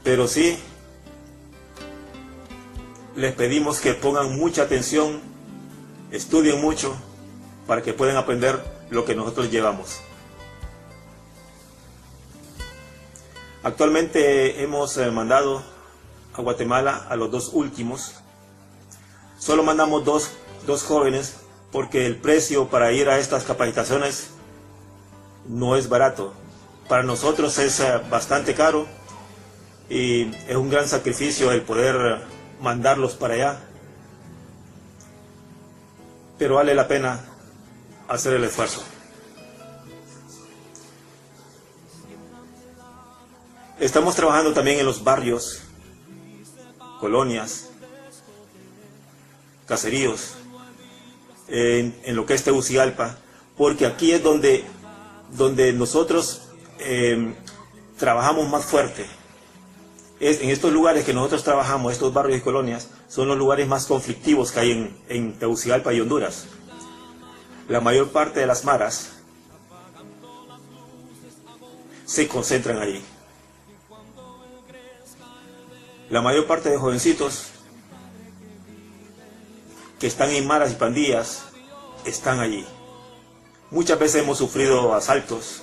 pero sí les pedimos que pongan mucha atención, estudien mucho, para que puedan aprender lo que nosotros llevamos. Actualmente hemos mandado a Guatemala a los 2 últimos. Solo mandamos dos jóvenes porque el precio para ir a estas capacitaciones no es barato. Para nosotros es bastante caro y es un gran sacrificio el poder mandarlos para allá. Pero vale la pena hacer el esfuerzo. Estamos trabajando también en los barrios, colonias, caseríos, en lo que es Tegucigalpa, porque aquí es donde nosotros trabajamos más fuerte. En estos lugares que nosotros trabajamos, estos barrios y colonias, son los lugares más conflictivos que hay en Tegucigalpa y Honduras. La mayor parte de las maras se concentran allí. La mayor parte de jovencitos que están en maras y pandillas están allí. Muchas veces hemos sufrido asaltos,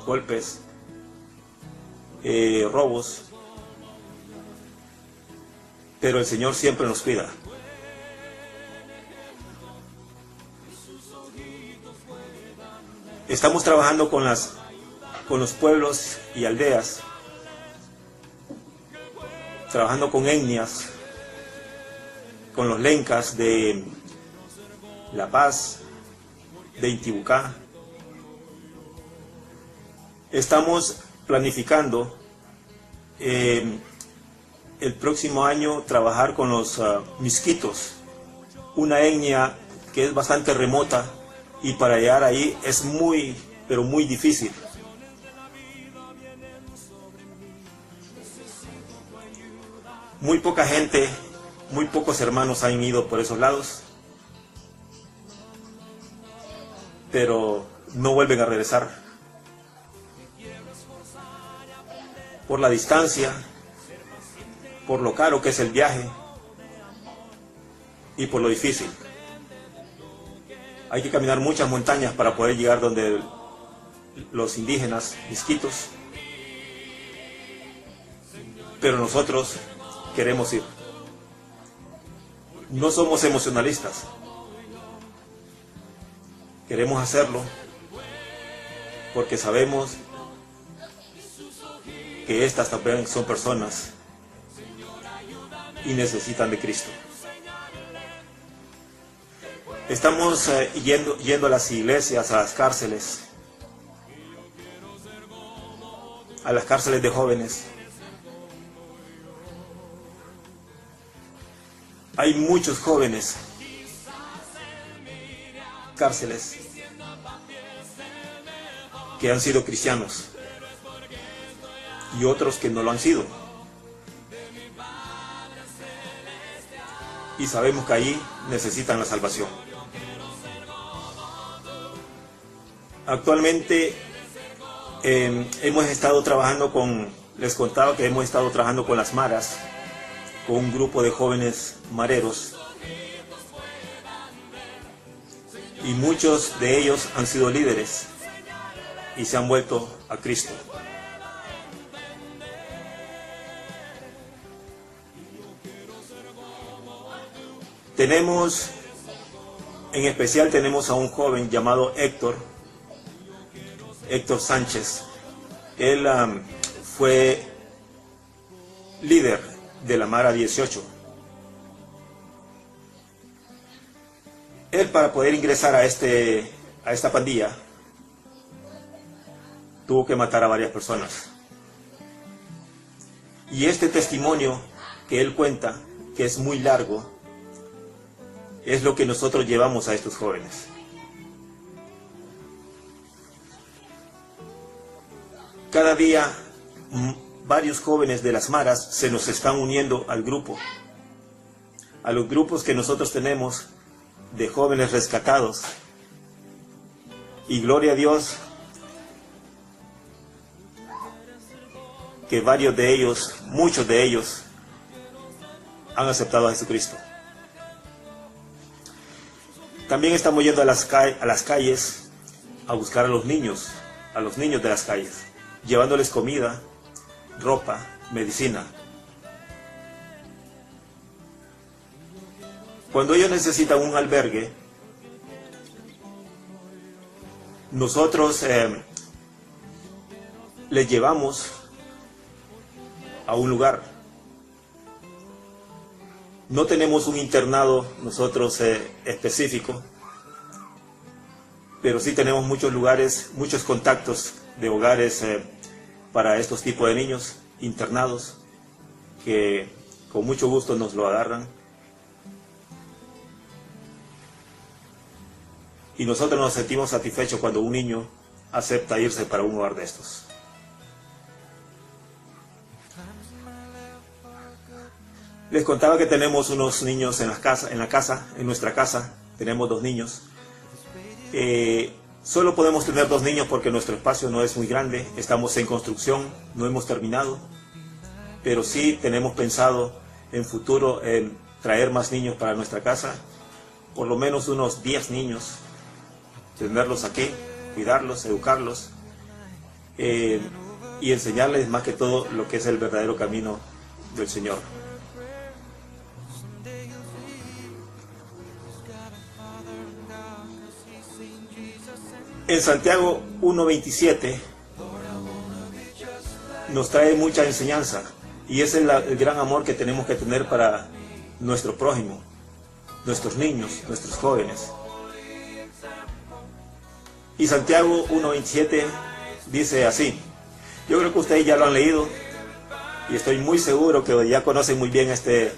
golpes, robos, pero el Señor siempre nos cuida. Estamos trabajando con los pueblos y aldeas, trabajando con etnias, con los lencas de La Paz, de Intibucá. Estamos planificando el próximo año trabajar con los misquitos, una etnia que es bastante remota y para llegar ahí es muy, pero muy difícil. Muy poca gente, muy pocos hermanos han ido por esos lados, pero no vuelven a regresar. Por la distancia, por lo caro que es el viaje y por lo difícil. Hay que caminar muchas montañas para poder llegar donde los indígenas misquitos, pero nosotros queremos ir. No somos emocionalistas. Queremos hacerlo porque sabemos que estas también son personas y necesitan de Cristo. Estamos yendo a las iglesias, a las cárceles de jóvenes. Hay muchos jóvenes, cárceles, que han sido cristianos y otros que no lo han sido. Y sabemos que allí necesitan la salvación. Actualmente hemos estado trabajando les contaba que hemos estado trabajando con las maras, con un grupo de jóvenes mareros, y muchos de ellos han sido líderes y se han vuelto a Cristo. En especial tenemos a un joven llamado Héctor Sánchez. Él fue líder de la Mara 18. Él, para poder ingresar a esta pandilla, tuvo que matar a varias personas. Y este testimonio que él cuenta, que es muy largo, es lo que nosotros llevamos a estos jóvenes. Cada día varios jóvenes de las maras se nos están uniendo al grupo, a los grupos que nosotros tenemos de jóvenes rescatados. Y gloria a Dios, que varios de ellos, muchos de ellos, han aceptado a Jesucristo. También estamos yendo a las calles a buscar a los niños de las calles, llevándoles comida, ropa, medicina. Cuando ellos necesitan un albergue, nosotros les llevamos a un lugar. No tenemos un internado nosotros específico, pero sí tenemos muchos lugares, muchos contactos de hogares para estos tipos de niños internados que con mucho gusto nos lo agarran. Y nosotros nos sentimos satisfechos cuando un niño acepta irse para un hogar de estos. Les contaba que tenemos unos niños en nuestra casa, tenemos 2 niños. Solo podemos tener 2 niños porque nuestro espacio no es muy grande, estamos en construcción, no hemos terminado, pero sí tenemos pensado en futuro en traer más niños para nuestra casa, por lo menos unos 10 niños, tenerlos aquí, cuidarlos, educarlos y enseñarles más que todo lo que es el verdadero camino del Señor. En Santiago 1:27 nos trae mucha enseñanza y ese es el gran amor que tenemos que tener para nuestro prójimo, nuestros niños, nuestros jóvenes. Y Santiago 1:27 dice así, yo creo que ustedes ya lo han leído y estoy muy seguro que ya conocen muy bien este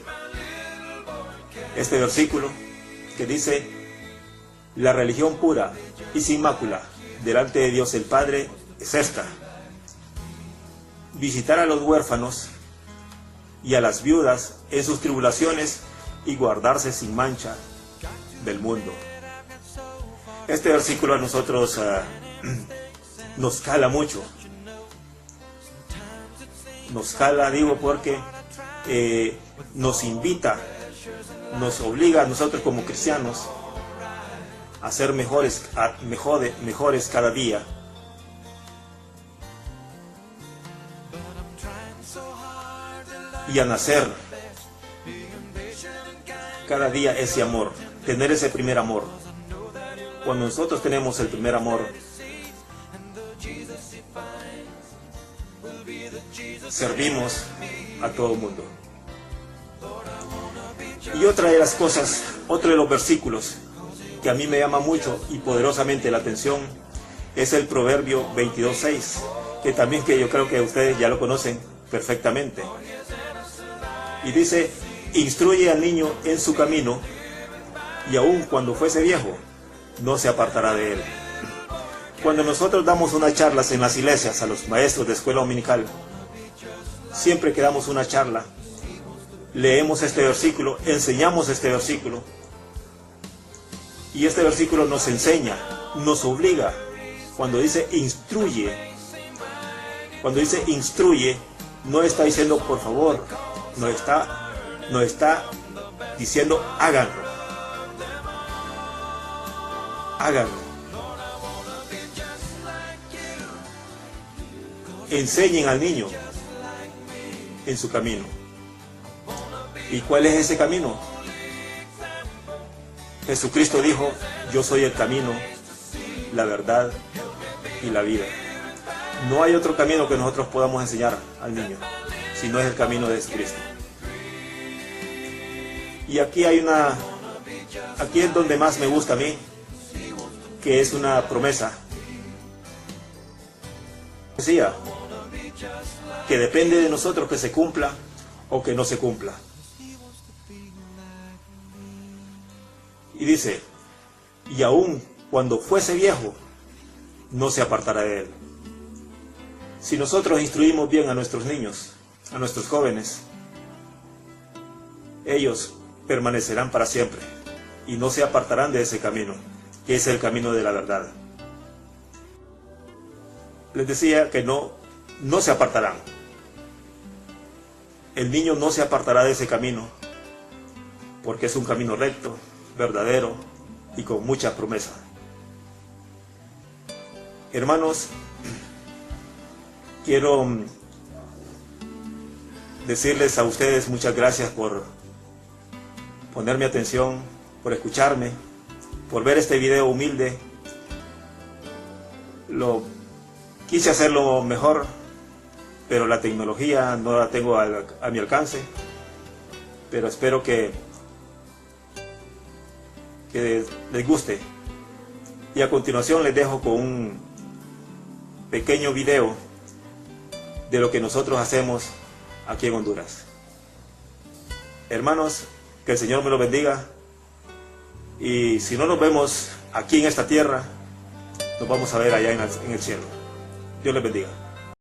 versículo que dice: la religión pura y sin mácula delante de Dios el Padre es esta: visitar a los huérfanos y a las viudas en sus tribulaciones y guardarse sin mancha del mundo. Este versículo a nosotros nos cala mucho. Nos cala, digo, porque nos invita, nos obliga a nosotros como cristianos a ser mejores cada día. Y a nacer cada día ese amor, tener ese primer amor. Cuando nosotros tenemos el primer amor, servimos a todo el mundo. Y otra de las cosas, otro de los versículos que a mí me llama mucho y poderosamente la atención es el Proverbio 22:6, que yo creo que ustedes ya lo conocen perfectamente. Y dice: instruye al niño en su camino, y aun cuando fuese viejo, no se apartará de él. Cuando nosotros damos unas charlas en las iglesias a los maestros de escuela dominical, siempre que damos una charla, leemos este versículo, enseñamos este versículo, y este versículo nos enseña, nos obliga. Cuando dice instruye, no está diciendo por favor, no está diciendo háganlo. Enseñen al niño en su camino. ¿Y cuál es ese camino? Jesucristo dijo: yo soy el camino, la verdad y la vida. No hay otro camino que nosotros podamos enseñar al niño, si no es el camino de Jesucristo. Y aquí es donde más me gusta a mí, que es una promesa. Decía que depende de nosotros que se cumpla o que no se cumpla. Y dice: y aun cuando fuese viejo, no se apartará de él. Si nosotros instruimos bien a nuestros niños, a nuestros jóvenes, ellos permanecerán para siempre y no se apartarán de ese camino, que es el camino de la verdad. Les decía que no se apartarán. el niño no se apartará de ese camino, porque es un camino recto, verdadero y con mucha promesa. Hermanos, quiero decirles a ustedes muchas gracias por ponerme atención, por escucharme, por ver este video humilde. Quise hacerlo mejor, pero la tecnología no la tengo a mi alcance. Pero espero que les guste. Y a continuación les dejo con un pequeño video de lo que nosotros hacemos aquí en Honduras. Hermanos, que el Señor me los bendiga. Y si no nos vemos aquí en esta tierra, nos vamos a ver allá en el cielo. Dios les bendiga.